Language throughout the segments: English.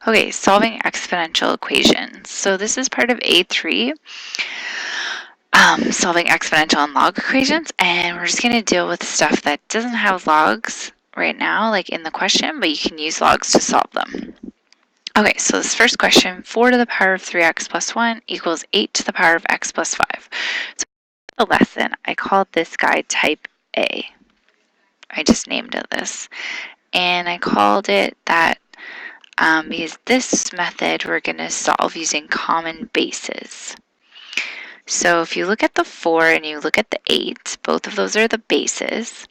Okay, solving exponential equations. So this is part of A3, solving exponential and log equations, and we're just going to deal with stuff that doesn't have logs right now, like in the question, but you can use logs to solve them. Okay, so this first question, 4 to the power of 3x plus 1 equals 8 to the power of x plus 5. So the lesson, I called this guy type A. I just named it this. And I called it that because this method we're going to solve using common bases. So if you look at the 4 and you look at the 8, both of those are the bases.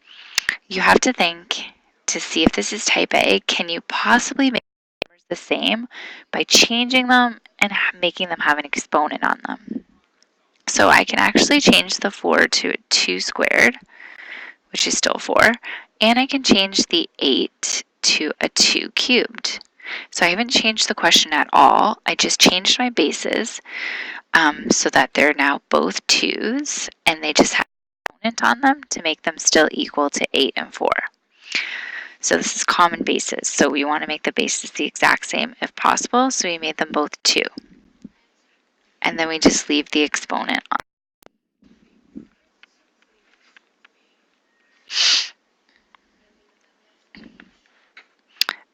You have to think to see if this is type A, can you possibly make numbers the same by changing them and making them have an exponent on them? So I can actually change the 4 to a 2 squared, which is still 4, and I can change the 8 to a 2 cubed. So I haven't changed the question at all. I just changed my bases so that they're now both 2's, and they just have an exponent on them to make them still equal to 8 and 4. So this is common bases. So we want to make the bases the exact same if possible, so we made them both 2. And then we just leave the exponent on.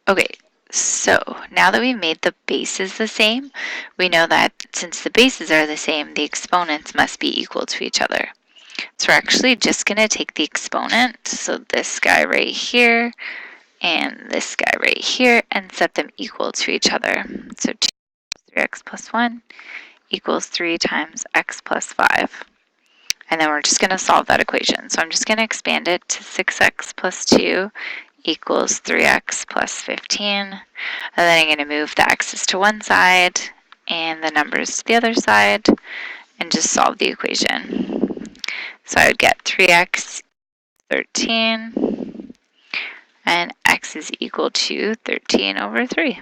Okay, so now that we've made the bases the same, we know that since the bases are the same, the exponents must be equal to each other. So we're actually just going to take the exponent, so this guy right here and this guy right here, and set them equal to each other. So 2 times 3x plus 1 equals 3 times x plus 5. And then we're just going to solve that equation. So I'm just going to expand it to 6x plus 2 equals 3x plus 15. And then I'm going to move the x's to one side and the numbers to the other side and just solve the equation. So I would get 3x 13 and x is equal to 13 over 3.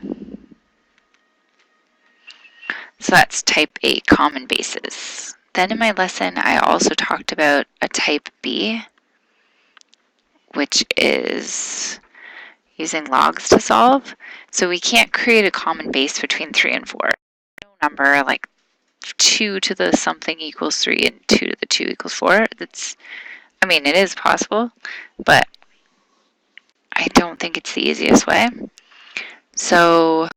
So that's type A common bases. Then in my lesson, I also talked about a type B, which is using logs to solve. So we can't create a common base between 3 and 4. No number like 2 to the something equals 3 and 2 to the 2 equals 4. I mean, it is possible, but I don't think it's the easiest way. So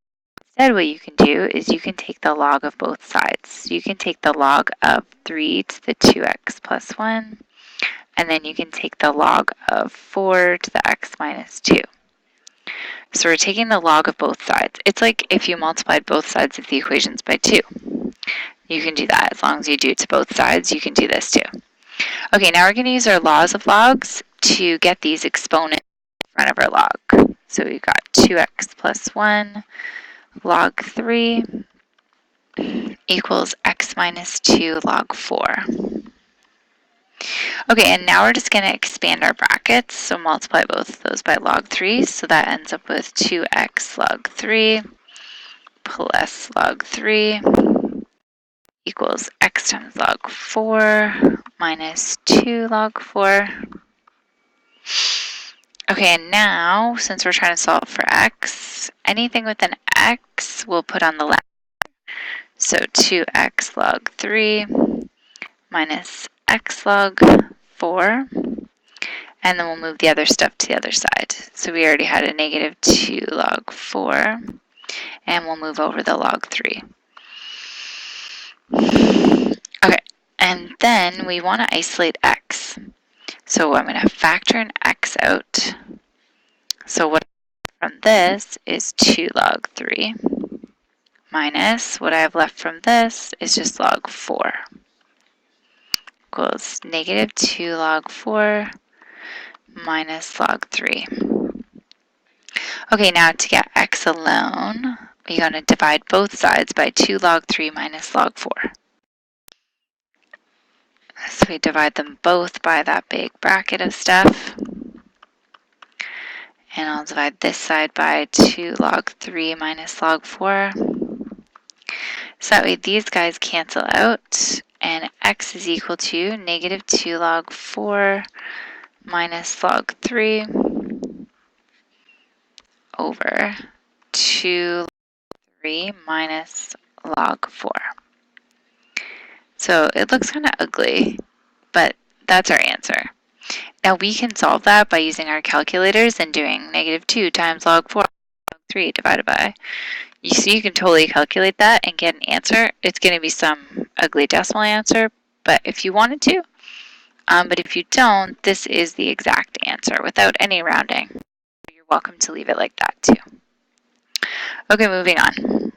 instead, what you can do is you can take the log of both sides. You can take the log of 3 to the 2x plus 1, and then you can take the log of 4 to the x minus 2. So we're taking the log of both sides. It's like if you multiplied both sides of the equations by 2. You can do that. As long as you do it to both sides, you can do this too. Okay, now we're going to use our laws of logs to get these exponents in front of our log. So we've got 2x plus 1 log 3 equals x minus 2 log 4. Okay, and now we're just going to expand our brackets. So multiply both of those by log 3. So that ends up with 2x log 3 plus log 3 equals x times log 4 minus 2 log 4. Okay, and now, since we're trying to solve for x, anything with an x we'll put on the left. So 2x log 3 minus x log 4. And then we'll move the other stuff to the other side. So we already had a negative 2 log 4. And we'll move over the log 3. Okay, and then we want to isolate x. So I'm going to factor an x out. So what from this is 2 log 3 minus what I have left from this is just log 4 equals negative 2 log 4 minus log 3. Okay, now to get x alone, we're going to divide both sides by 2 log 3 minus log 4. So we divide them both by that big bracket of stuff. And I'll divide this side by 2 log 3 minus log 4. So that way these guys cancel out, and x is equal to negative 2 log 4 minus log 3 over 2 log 3 minus log 4. So it looks kind of ugly, but that's our answer. Now we can solve that by using our calculators and doing -2 times log 4 log 3 divided by. So you can totally calculate that and get an answer. It's going to be some ugly decimal answer, but if you wanted to. But if you don't, this is the exact answer without any rounding. You're welcome to leave it like that too. Okay, moving on.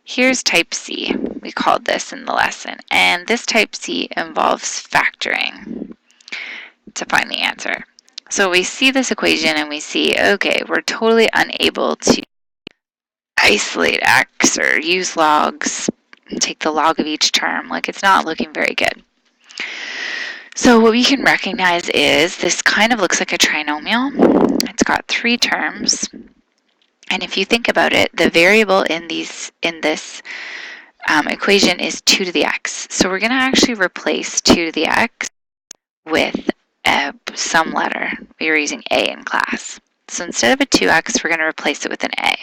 Here's type C. We called this in the lesson. And this type C involves factoring to find the answer. So we see this equation and we see, okay, we're totally unable to isolate x or use logs, and take the log of each term. Like, it's not looking very good. So what we can recognize is this kind of looks like a trinomial. It's got 3 terms. And if you think about it, the variable in this equation is 2 to the x. So we're going to actually replace 2 to the x with some letter. We were using a in class. So instead of a 2x, we're going to replace it with an a.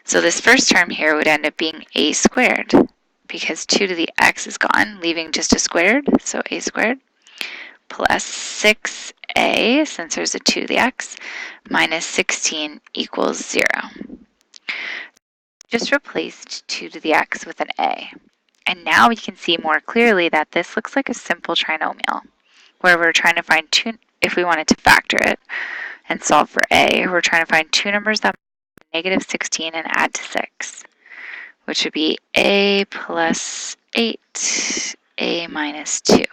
So this first term here would end up being a squared because 2 to the x is gone, leaving just a squared, so a squared, plus 6a, since there's a 2 to the x, minus 16 equals 0. Just replaced 2 to the x with an a. And now we can see more clearly that this looks like a simple trinomial, where we're trying to find two, if we wanted to factor it and solve for a, we're trying to find two numbers that are -16 and add to 6, which would be a plus 8, a minus 2.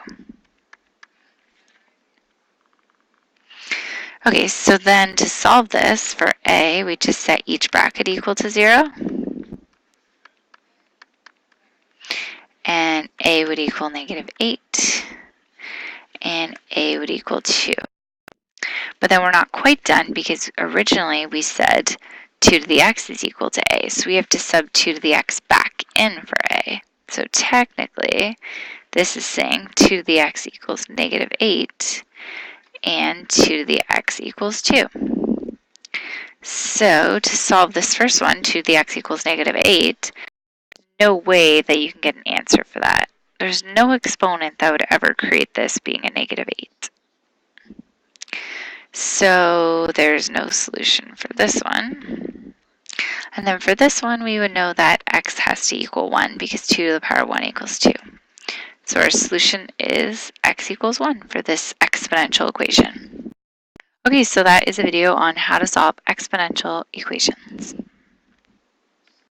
Okay, so then to solve this for a, we just set each bracket equal to 0. And a would equal -8. And a would equal 2. But then we're not quite done because originally we said 2 to the x is equal to a. So we have to sub 2 to the x back in for a. So technically, this is saying 2 to the x equals -8 and 2 to the x equals 2. So to solve this first one, 2 to the x equals -8, no way that you can get an answer for that. There's no exponent that would ever create this being a -8. So there's no solution for this one. And then for this one, we would know that x has to equal 1 because 2 to the power 1 equals 2. So our solution is x equals 1 for this exponential equation. Okay, so that is a video on how to solve exponential equations.